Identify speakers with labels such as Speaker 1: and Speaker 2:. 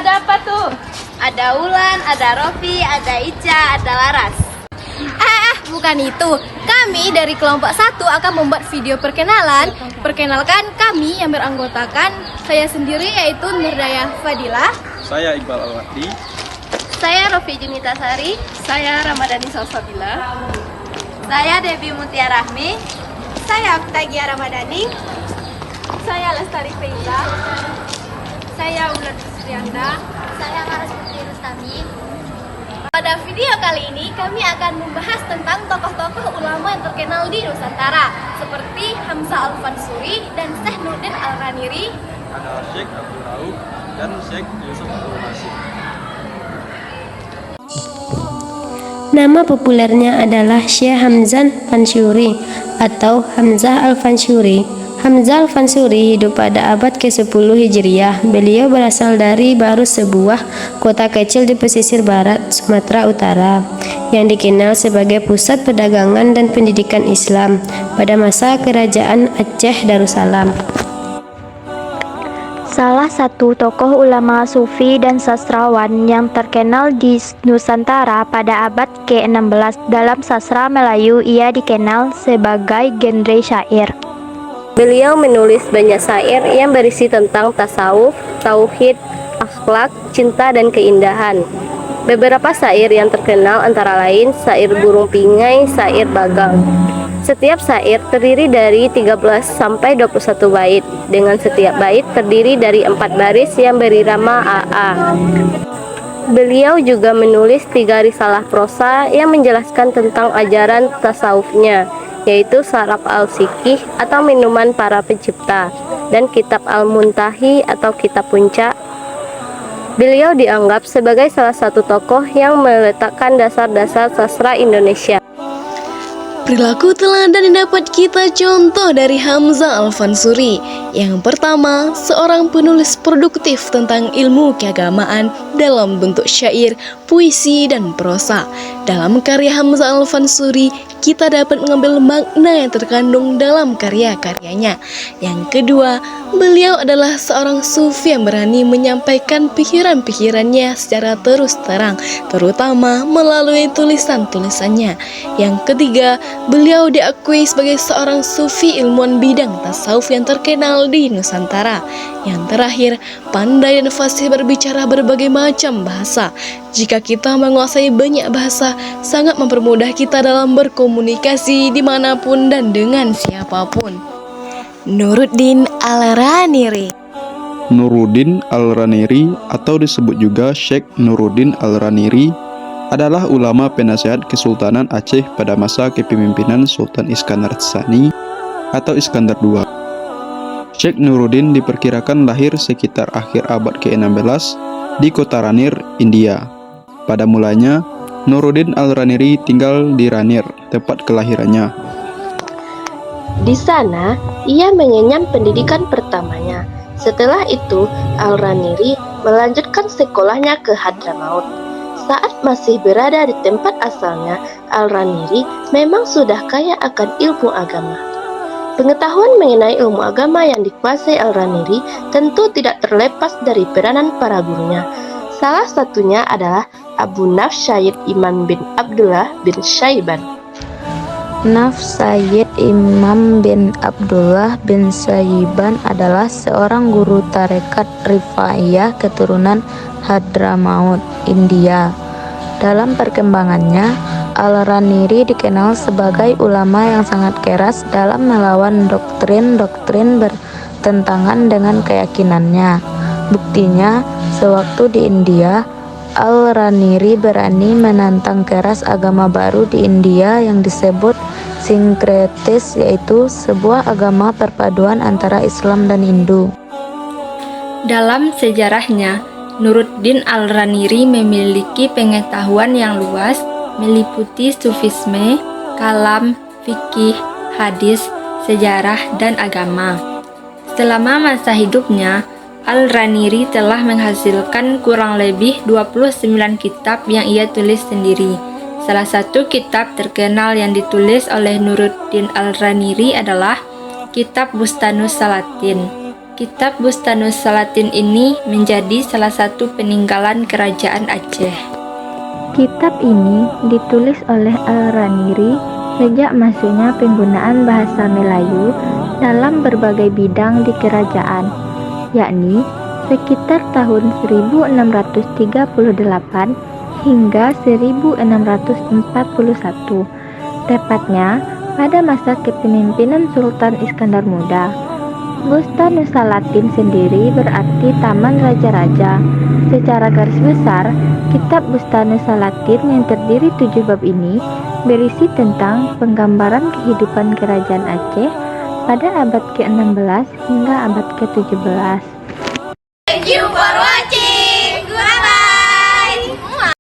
Speaker 1: Ada apa tuh?
Speaker 2: Ada Ulan, ada Rofi, ada Ica, ada Laras.
Speaker 1: Bukan itu. Kami dari kelompok 1 akan membuat video perkenalan. Perkenalkan, kami yang beranggotakan saya sendiri yaitu Nurdaya Fadilah.
Speaker 3: Saya Iqbal Alwadi.
Speaker 2: Saya Rofi Junita Sari.
Speaker 1: Saya Ramadhani Salsabila.
Speaker 2: Saya Debbie Mutia Rahmi.
Speaker 1: Saya Oktagia Ramadhani. Saya Lestari Feiza. Saya Ulan Suryanda.
Speaker 2: Saya Laras Putri Rustami.
Speaker 1: Pada video kali ini kami akan membahas tentang tokoh-tokoh ulama yang terkenal di Nusantara seperti Hamzah Al-Fansuri dan Syekh Nuruddin Al-Raniri.
Speaker 3: Ada Syekh Abdul Rauf dan Syekh Yusuf Abdul Hasim.
Speaker 4: Nama populernya adalah Syekh Hamzah Al-Fansuri atau Hamzah Al-Fansuri. Hamzah Al-Fansuri hidup pada abad ke-10 Hijriah. Beliau berasal dari Baru, sebuah kota kecil di pesisir barat Sumatera Utara yang dikenal sebagai pusat perdagangan dan pendidikan Islam pada masa Kerajaan Aceh Darussalam.
Speaker 5: Salah satu tokoh ulama sufi dan sastrawan yang terkenal di Nusantara pada abad ke-16. Dalam sastra Melayu, ia dikenal sebagai genre syair.
Speaker 4: Beliau menulis banyak syair yang berisi tentang tasawuf, tauhid, akhlak, cinta, dan keindahan. Beberapa syair yang terkenal antara lain syair burung pingai, syair bagang. Setiap syair terdiri dari 13 sampai 21 bait, dengan setiap bait terdiri dari 4 baris yang berirama AA. Beliau juga menulis 3 risalah prosa yang menjelaskan tentang ajaran tasawufnya, yaitu Syaraf Al-Siqih atau Minuman Para Pencipta dan Kitab Al-Muntahi atau Kitab Puncak. Beliau dianggap sebagai salah satu tokoh yang meletakkan dasar-dasar sastra Indonesia.
Speaker 6: Perilaku teladan yang dapat kita contoh dari Hamzah Al-Fansuri. Yang pertama, seorang penulis produktif tentang ilmu keagamaan dalam bentuk syair, puisi, dan prosa. Dalam karya Hamzah Al-Fansuri, kita dapat mengambil makna yang terkandung dalam karya-karyanya. Yang kedua, beliau adalah seorang sufi yang berani menyampaikan pikiran-pikirannya secara terus terang, terutama melalui tulisan-tulisannya. Yang ketiga, beliau diakui sebagai seorang sufi ilmuwan bidang tasawuf yang terkenal di Nusantara. Yang terakhir, pandai dan fasih berbicara berbagai macam bahasa. Jika kita menguasai banyak bahasa, sangat mempermudah kita dalam berkomunikasi dimanapun dan dengan siapapun. Nuruddin Al-Raniri.
Speaker 3: Nuruddin Al-Raniri atau disebut juga Syekh Nuruddin Al-Raniri adalah ulama penasehat Kesultanan Aceh pada masa kepemimpinan Sultan Iskandar Tsani atau Iskandar II. Syekh Nuruddin diperkirakan lahir sekitar akhir abad ke-16 di kota Ranir, India. Pada mulanya, Nuruddin Al-Raniri tinggal di Ranir, tempat kelahirannya.
Speaker 5: Di sana, ia mengenyam pendidikan pertamanya. Setelah itu, Al-Raniri melanjutkan sekolahnya ke Hadramaut. Saat masih berada di tempat asalnya, Al-Raniri memang sudah kaya akan ilmu agama. Pengetahuan mengenai ilmu agama yang dikuasai Al-Raniri tentu tidak terlepas dari peranan para gurunya. Salah satunya adalah Abu Nafs Syed Imam bin Abdullah bin Syaiban.
Speaker 7: Nafs Syed Imam bin Abdullah bin Syaiban adalah seorang guru tarekat Rifaiyah keturunan Hadramaut, India. Dalam perkembangannya, Al-Raniri dikenal sebagai ulama yang sangat keras dalam melawan doktrin-doktrin bertentangan dengan keyakinannya. Buktinya, sewaktu di India, Al-Raniri berani menantang keras agama baru di India yang disebut sinkretis, yaitu sebuah agama perpaduan antara Islam dan Hindu.
Speaker 8: Dalam sejarahnya, Nuruddin Al-Raniri memiliki pengetahuan yang luas meliputi sufisme, kalam, fikih, hadis, sejarah, dan agama. Selama masa hidupnya, Al-Raniri telah menghasilkan kurang lebih 29 kitab yang ia tulis sendiri. Salah satu kitab terkenal yang ditulis oleh Nuruddin Al-Raniri adalah Kitab Bustanus Salatin. Kitab Bustanus Salatin ini menjadi salah satu peninggalan kerajaan Aceh.
Speaker 7: Kitab ini ditulis oleh Al-Raniri sejak masuknya penggunaan bahasa Melayu dalam berbagai bidang di kerajaan, yakni sekitar tahun 1638 hingga 1641, tepatnya pada masa kepemimpinan Sultan Iskandar Muda. Bustanus Salatin sendiri berarti Taman Raja-Raja. Secara garis besar, kitab Bustanus Salatin yang terdiri 7 bab ini berisi tentang penggambaran kehidupan kerajaan Aceh pada abad ke-16 hingga abad ke-17.
Speaker 2: Thank you for watching.